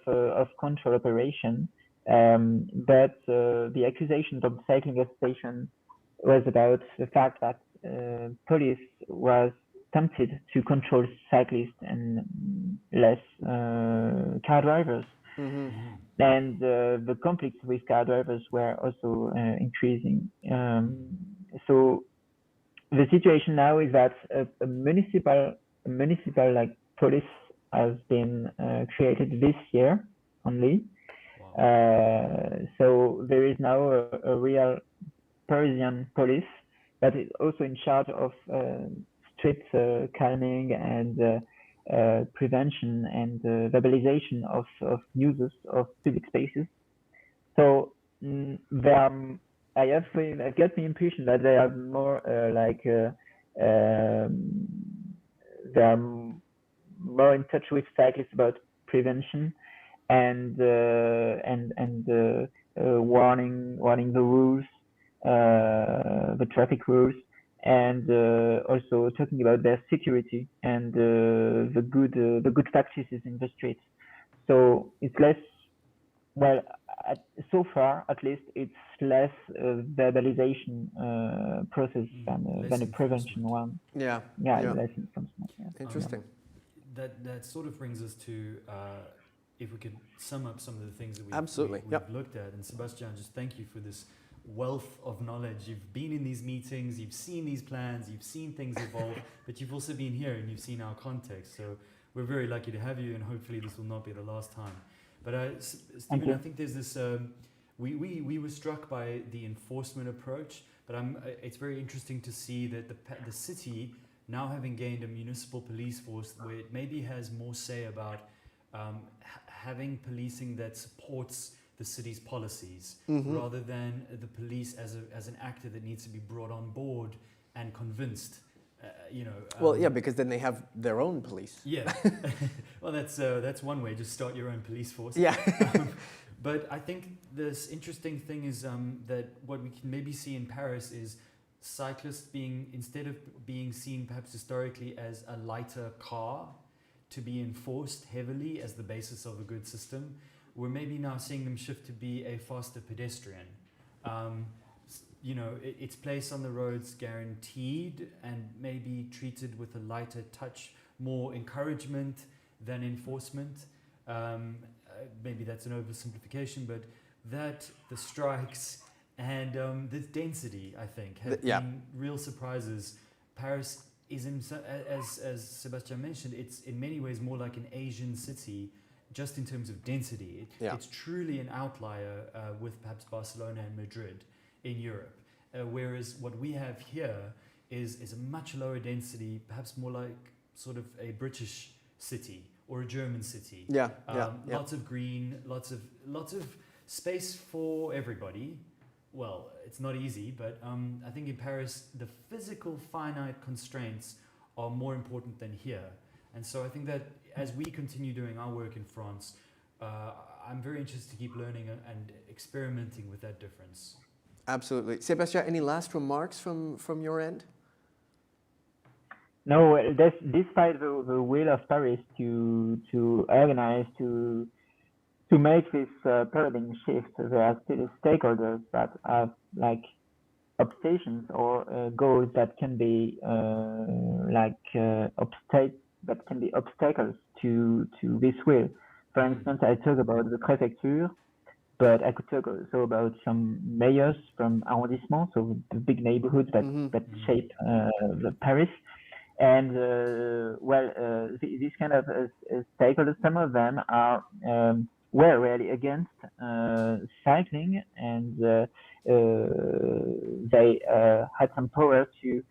control operation, but the accusations of the cycling association was about the fact that police was tempted to control cyclists and less car drivers. And the conflicts with car drivers were also increasing. So the situation now is that a municipal like police has been created this year only. Wow. So there is now a real Parisian police that is also in charge of street calming and prevention and verbalization of users of public spaces. So I get the impression that they are more they are more in touch with cyclists about prevention and warning the rules, the traffic rules, and also talking about their security and the good practices in the streets. So it's less, well, so far at least, it's less verbalization process than a prevention one. Yeah. Less enforcement. Yeah. Interesting. That sort of brings us to if we could sum up some of the things that we've looked at. And Sébastien, just thank you for this wealth of knowledge. You've been in these meetings, you've seen these plans, you've seen things evolve, but you've also been here and you've seen our context. So we're very lucky to have you, and hopefully this will not be the last time. But Stephen, I think there's this. We were struck by the enforcement approach, but it's very interesting to see that the city, now having gained a municipal police force, where it maybe has more say about having policing that supports the city's policies, rather than the police as an actor that needs to be brought on board and convinced. Because then they have their own police. Yeah, well, that's one way. Just start your own police force. Yeah. But I think this interesting thing is that what we can maybe see in Paris is cyclists instead of being seen perhaps historically as a lighter car to be enforced heavily as the basis of a good system, we're maybe now seeing them shift to be a faster pedestrian. Its place on the roads guaranteed and maybe treated with a lighter touch, more encouragement than enforcement. Maybe that's an oversimplification, but that the strikes and the density, I think, have been real surprises. Paris is, as Sébastien mentioned, it's in many ways more like an Asian city, just in terms of density. It's truly an outlier with perhaps Barcelona and Madrid in Europe. Whereas what we have here is a much lower density, perhaps more like sort of a British city or a German city. Lots of green, lots of space for everybody. Well, it's not easy, but I think in Paris the physical finite constraints are more important than here. And so I think that as we continue doing our work in France, I'm very interested to keep learning and experimenting with that difference. Absolutely. Sébastien, any last remarks from your end? No, despite the will of Paris to organize, to make this paradigm shift, there are still stakeholders that have obsessions or goals that can be that can be obstacles to this will. For instance, I talk about the préfecture, but I could talk also about some mayors from arrondissement, so the big neighborhoods that shape the Paris. And these kind of stakeholders, some of them are were really against cycling, and they had some power to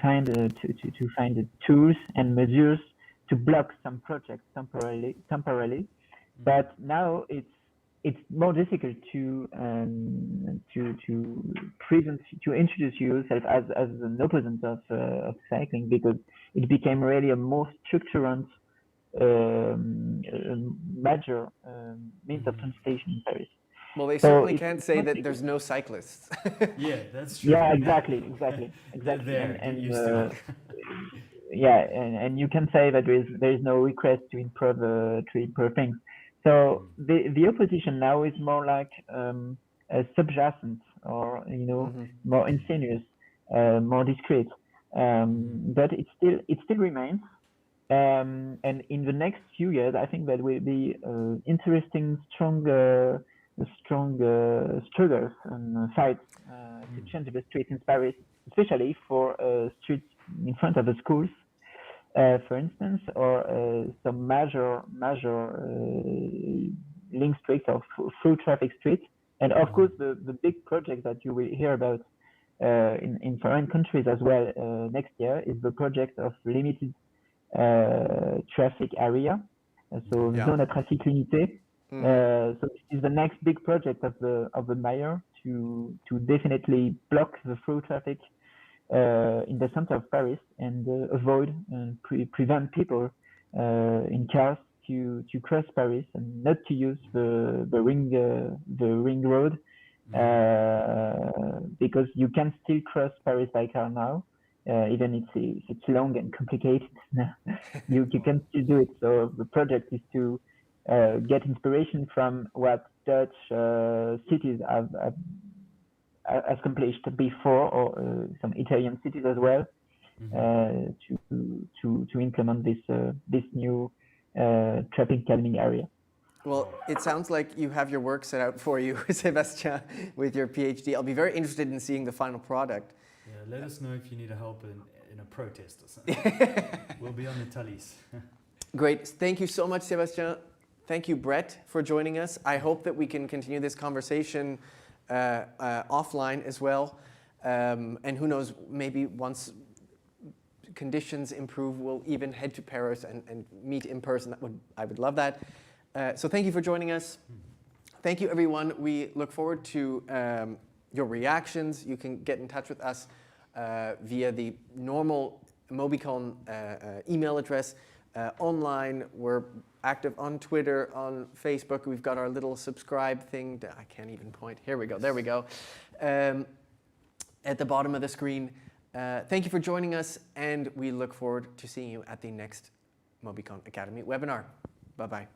find the tools and measures to block some projects temporarily. But now it's more difficult to introduce yourself as an opponent of cycling, because it became really a more structured major means of transportation in Paris. Well, they certainly can't say that there's no cyclists. Yeah, that's true. Yeah, exactly. There, And used to it. yeah, and you can say that there is no request to improve things. So the opposition now is more like a subjacent, or more insidious, more discreet. But it still remains. And in the next few years, I think that will be interesting, strong struggles and fights to change the streets in Paris, especially for streets in front of the schools, for instance, or some major link streets or through traffic streets. And of course, the big project that you will hear about in foreign countries as well next year is the project of limited traffic area, so zone à trafic limité. So this is the next big project of the mayor to definitely block the through traffic in the center of Paris, and avoid and prevent people in cars to cross Paris, and not to use the ring road, because you can still cross Paris by car now, even if it's long and complicated. you can still do it. So the project is to get inspiration from what Dutch cities have accomplished before, or some Italian cities as well, to implement this new traffic calming area. Well, it sounds like you have your work set out for you, Sébastien, with your PhD. I'll be very interested in seeing the final product. Yeah, let us know if you need help in a protest or something. We'll be on the tallies. Great. Thank you so much, Sébastien. Thank you, Brett, for joining us. I hope that we can continue this conversation offline as well. And who knows, maybe once conditions improve, we'll even head to Paris and meet in person. I would love that. So thank you for joining us. Thank you, everyone. We look forward to your reactions. You can get in touch with us via the normal Mobycon email address. Online, we're active on Twitter, on Facebook. We've got our little subscribe thing. I can't even point. Here we go. There we go. At the bottom of the screen. Thank you for joining us, and we look forward to seeing you at the next Mobycon Academy webinar. Bye-bye.